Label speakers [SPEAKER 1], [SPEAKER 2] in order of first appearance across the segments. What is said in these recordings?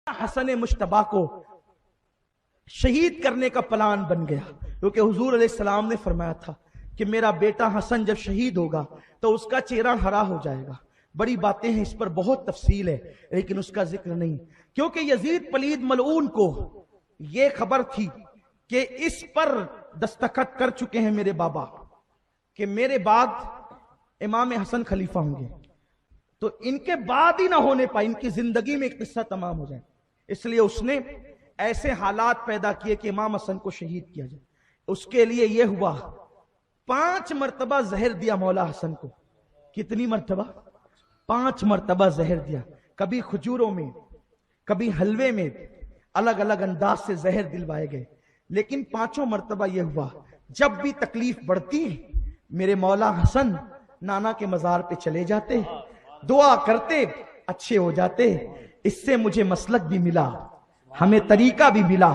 [SPEAKER 1] حسن مشتبہ کو شہید کرنے کا پلان بن گیا، کیونکہ حضور علیہ السلام نے فرمایا تھا کہ میرا بیٹا حسن جب شہید ہوگا تو اس کا چہرہ ہرا ہو جائے گا۔ بڑی باتیں ہیں، اس پر بہت تفصیل ہے، لیکن اس کا ذکر نہیں، کیونکہ یزید پلید ملعون کو یہ خبر تھی کہ اس پر دستخط کر چکے ہیں میرے بابا کہ میرے بعد امام حسن خلیفہ ہوں گے، تو ان کے بعد ہی نہ ہونے پائے، ان کی زندگی میں ایک قصہ تمام ہو جائے، اس لیے اس نے ایسے حالات پیدا کیے کہ امام حسن کو شہید کیا جائے۔ اس کے لیے یہ ہوا 5 مرتبہ زہر دیا مولا حسن کو۔ کتنی مرتبہ؟ 5 مرتبہ زہر دیا، کبھی کھجوروں میں، کبھی حلوے میں، الگ الگ انداز سے زہر دلوائے گئے، لیکن 5 مرتبہ یہ ہوا جب بھی تکلیف بڑھتی میرے مولا حسن نانا کے مزار پہ چلے جاتے، دعا کرتے، اچھے ہو جاتے۔ اس سے مجھے مسلک بھی ملا، ہمیں طریقہ بھی ملا،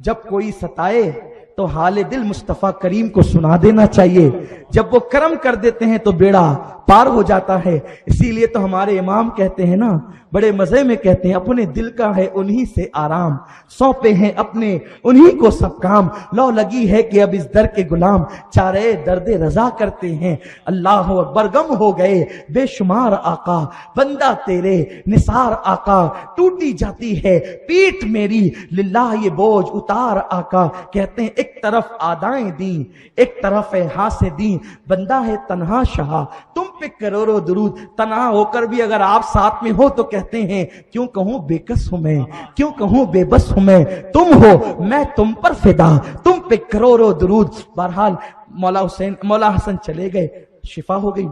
[SPEAKER 1] جب کوئی ستائے تو حال دل مصطفیٰ کریم کو سنا دینا چاہیے، جب وہ کرم کر دیتے ہیں تو بیڑا پار ہو جاتا ہے۔ اسی لیے تو ہمارے امام کہتے ہیں نا، بڑے مزے میں کہتے ہیں، اپنے دل کا ہے انہی سے آرام، سونپے ہیں اپنے انہی کو سب کام، لو لگی ہے کہ اب اس در کے غلام چارے درد رضا کرتے ہیں۔ اللہ اکبر، غم ہو گئے بے شمار آقا، بندہ تیرے نثار آقا، ٹوٹی جاتی ہے پیٹ میری للہ یہ بوجھ اتار آقا۔ کہتے ہیں ایک طرف آدائیں دیں، ایک طرف ہے ہاسے دیں، بندہ ہے تنہا شہا، تم پہ کروڑوں درود، تنہا ہو کر بھی اگر آپ ساتھ میں ہو تو کہتے ہیں کیوں کہوں بے کس ہوں میں، کیوں کہوں بے بس ہوں میں، تم ہو میں تم پر فدا، تم پہ کروڑوں درود۔ بہرحال مولا حسن چلے گئے، شفا ہو گئی۔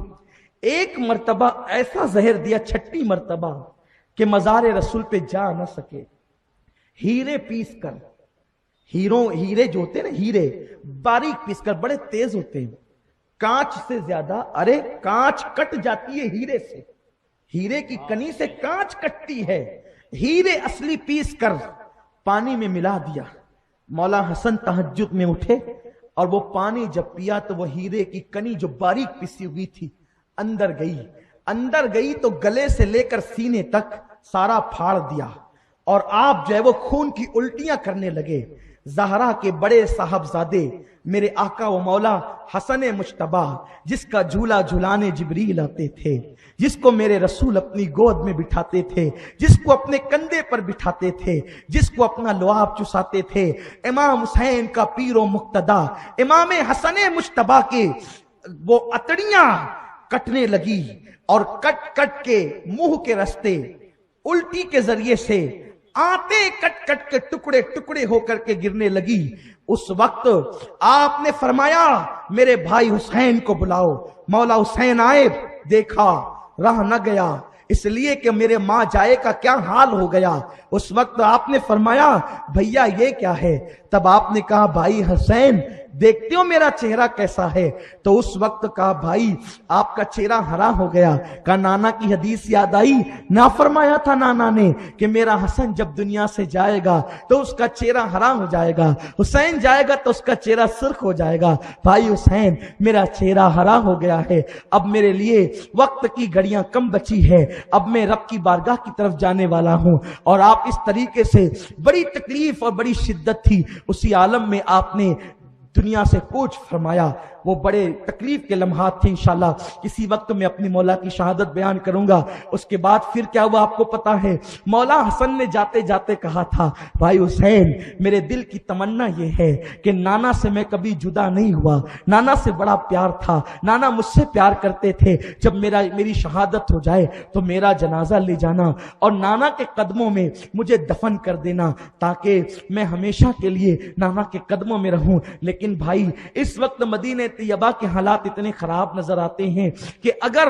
[SPEAKER 1] ایک مرتبہ ایسا زہر دیا، 6 مرتبہ، کہ مزار رسول پہ جا نہ سکے۔ ہیرے پیس کر، ہیرے جو ہوتے ہیں نا، ہیرے باریک پیس کر، بڑے تیز ہوتے ہیں، کانچ سے زیادہ، ارے کانچ کٹ جاتی ہے ہیرے سے، ہیرے کی کنی سے کانچ کٹتی ہے، ہیرے اصلی پیس کر پانی میں ملا دیا۔ مولا حسن تہجد میں اٹھے اور وہ پانی جب پیا تو وہ ہیرے کی کنی جو باریک پیسی ہوئی تھی اندر گئی تو گلے سے لے کر سینے تک سارا پھاڑ دیا، اور آپ جو ہے وہ خون کی الٹیاں کرنے لگے۔ زہرا کے بڑے صاحبزادے میرے آقا و مولا حسن مجتبی، جس کا جھولا جھلانے جبریل آتے تھے، جس کو میرے رسول اپنی گود میں بٹھاتے تھے، جس کو اپنے کندھے پر بٹھاتے تھے، جس کو اپنا لعاب چساتے تھے، امام حسین کا پیر و مقتدا، امام حسن مجتبی کے وہ اتڑیاں کٹنے لگی، اور کٹ کٹ کے منہ کے رستے الٹی کے ذریعے سے آتے کٹ کٹ کے ٹکڑے ٹکڑے ہو کر کے گرنے لگی۔ اس وقت آپ نے فرمایا میرے بھائی حسین کو بلاؤ۔ مولا حسین آئے، دیکھا رہ نہ گیا، اس لیے کہ میرے ماں جائے کا کیا حال ہو گیا۔ اس وقت آپ نے فرمایا بھیا یہ کیا ہے؟ تب آپ نے کہا بھائی حسین دیکھتے ہو میرا چہرہ کیسا ہے؟ تو اس وقت کہا بھائی آپ کا چہرہ ہرا ہو گیا۔ کہا نانا کی حدیث یاد آئی، نہ فرمایا تھا نانا نے کہ میرا حسن جب دنیا سے جائے گا تو اس کا چہرہ ہرا ہو جائے گا، حسین جائے گا تو اس کا چہرہ سرخ ہو جائے گا۔ بھائی حسین میرا چہرہ ہرا ہو گیا ہے، اب میرے لیے وقت کی گھڑیاں کم بچی ہے، اب میں رب کی بارگاہ کی طرف جانے والا ہوں۔ اور آپ اس طریقے سے، بڑی تکلیف اور بڑی شدت تھی اسی عالم میں، آپ نے دنیا سے کوچ فرمایا۔ وہ بڑے تکلیف کے لمحات تھے، انشاءاللہ کسی وقت میں اپنی مولا کی شہادت بیان کروں گا۔ اس کے بعد پھر کیا ہوا آپ کو پتا ہے، مولا حسن نے جاتے جاتے کہا تھا بھائی حسین میرے دل کی تمنا یہ ہے کہ نانا سے میں کبھی جدا نہیں ہوا، نانا سے بڑا پیار تھا، نانا مجھ سے پیار کرتے تھے، جب میری شہادت ہو جائے تو میرا جنازہ لے جانا اور نانا کے قدموں میں مجھے دفن کر دینا، تاکہ میں ہمیشہ کے لیے نانا کے قدموں میں رہوں۔ لیکن بھائی اس وقت مدینہ طیبہ کے حالات اتنے خراب نظر آتے ہیں کہ اگر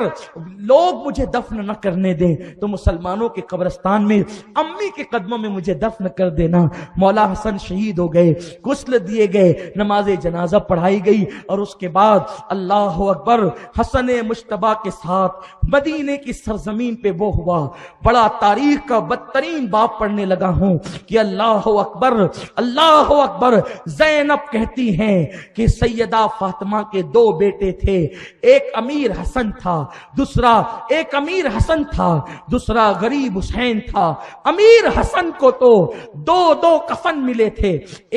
[SPEAKER 1] لوگ مجھے دفن نہ کرنے دیں تو مسلمانوں کے قبرستان میں امی کے قدموں میں مجھے دفن کر دینا۔ مولا حسن شہید ہو گئے، غسل دیے گئے، نماز جنازہ پڑھائی گئی، اور اس کے بعد اللہ اکبر حسن مجتبی کے ساتھ مدینے کی سرزمین پہ وہ ہوا۔ بڑا تاریخ کا بدترین باب پڑھنے لگا ہوں کہ اللہ اکبر، اللہ اکبر، زینب کہتی ہیں کہ سیدہ فاطمہ کے دو بیٹے تھے، ایک امیر حسن تھا، دوسرا غریب حسین تھا۔ امیر حسن کو تو دو کفن ملے تھے،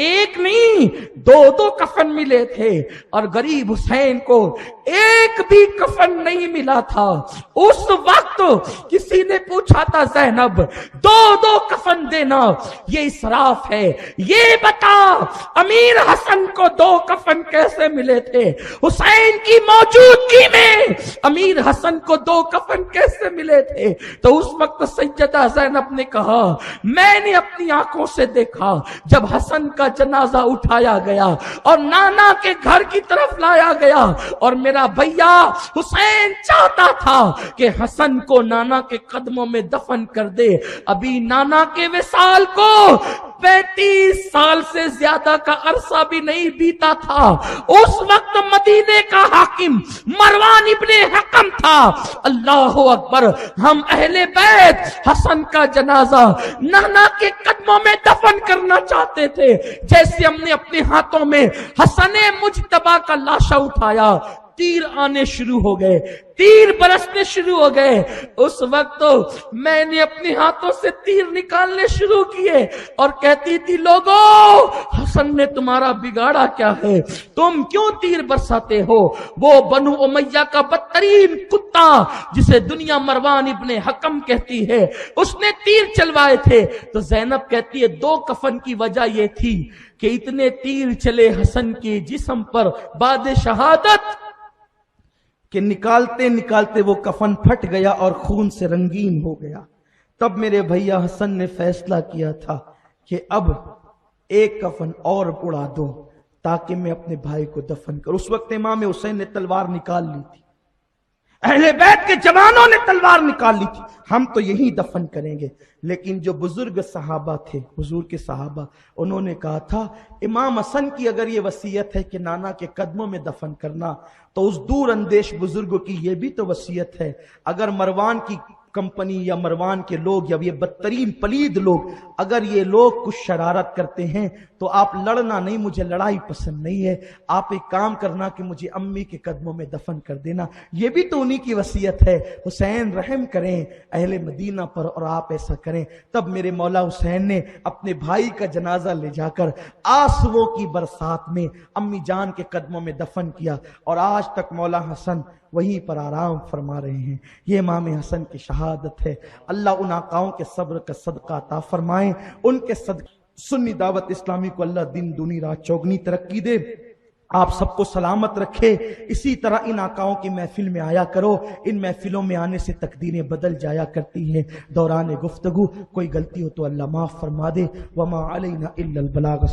[SPEAKER 1] ایک نہیں دو کفن ملے تھے، اور غریب حسین کو ایک بھی کفن نہیں ملا تھا۔ اس وقت کسی نے پوچھا تھا زینب دو کفن دینا یہ اسراف ہے، یہ بتا امیر حسن کو دو کفن کیسے ملے تھے؟ حسین کی موجودگی میں امیر حسن کو دو کفن کیسے ملے تھے؟ تو اس وقت سیدہ زینب نے کہا میں نے اپنی آنکھوں سے دیکھا جب حسن کا جنازہ اٹھایا گیا اور نانا کے گھر کی طرف لایا گیا، اور میرا بھیا حسین چاہتا تھا کہ حسن کو نانا کے قدموں میں دفن کر دے۔ ابھی نانا کے وصال کو 35 سال سے زیادہ کا عرصہ بھی نہیں بیتا تھا۔ اس وقت مدینے کا حاکم مروان ابن حکم تھا۔ اللہ اکبر، ہم اہل بیت حسن کا جنازہ نانا کے قدموں میں دفن کرنا چاہتے تھے، جیسے ہم نے اپنے ہاتھوں میں حسن مجتبی کا لاشا اٹھایا، تیر آنے شروع ہو گئے، تیر برسنے شروع ہو گئے۔ اس وقت تو میں نے اپنے ہاتھوں سے تیر نکالنے شروع کیے اور کہتی تھی لوگوں حسن نے تمہارا بگاڑا کیا ہے، تم کیوں تیر برساتے ہو؟ وہ بنو امیہ کا بدترین کتا جسے دنیا مروان ابن حکم کہتی ہے، اس نے تیر چلوائے تھے۔ تو زینب کہتی ہے دو کفن کی وجہ یہ تھی کہ اتنے تیر چلے حسن کے جسم پر بعد شہادت کہ نکالتے نکالتے وہ کفن پھٹ گیا اور خون سے رنگین ہو گیا۔ تب میرے بھیا حسن نے فیصلہ کیا تھا کہ اب ایک کفن اور اڑا دو تاکہ میں اپنے بھائی کو دفن کروں۔ اس وقت امام حسین نے تلوار نکال لی تھی، اہل بیت کے جوانوں نے تلوار نکال لی تھی، ہم تو یہی دفن کریں گے۔ لیکن جو بزرگ صحابہ تھے، حضور کے صحابہ، انہوں نے کہا تھا امام حسن کی اگر یہ وصیت ہے کہ نانا کے قدموں میں دفن کرنا، تو اس دور اندیش بزرگوں کی یہ بھی تو وصیت ہے، اگر مروان کی کمپنی یا مروان کے لوگ یا یہ بدترین پلید لوگ اگر یہ لوگ کچھ شرارت کرتے ہیں تو آپ لڑنا نہیں، مجھے لڑائی پسند نہیں ہے، آپ ایک کام کرنا کہ مجھے امی کے قدموں میں دفن کر دینا۔ یہ بھی تو انہی کی وصیت ہے۔ حسین رحم کریں اہل مدینہ پر اور آپ ایسا کریں۔ تب میرے مولا حسین نے اپنے بھائی کا جنازہ لے جا کر آنسوؤں کی برسات میں امی جان کے قدموں میں دفن کیا، اور آج تک مولا حسن وہیں پر آرام فرما رہے ہیں۔ یہ امام حسن کی شہادت ہے۔ اللہ ان آقاؤں کے صبر کا صدقہ عطا فرمائیں، ان کے صدقے سنی دعوت اسلامی کو اللہ دن دنی رات چوگنی ترقی دے، آپ سب کو سلامت رکھے۔ اسی طرح ان آقاؤں کی محفل میں آیا کرو، ان محفلوں میں آنے سے تقدیریں بدل جایا کرتی ہیں۔ دوران گفتگو کوئی غلطی ہو تو اللہ معاف فرما دے۔ وما علینا الا البلاغ۔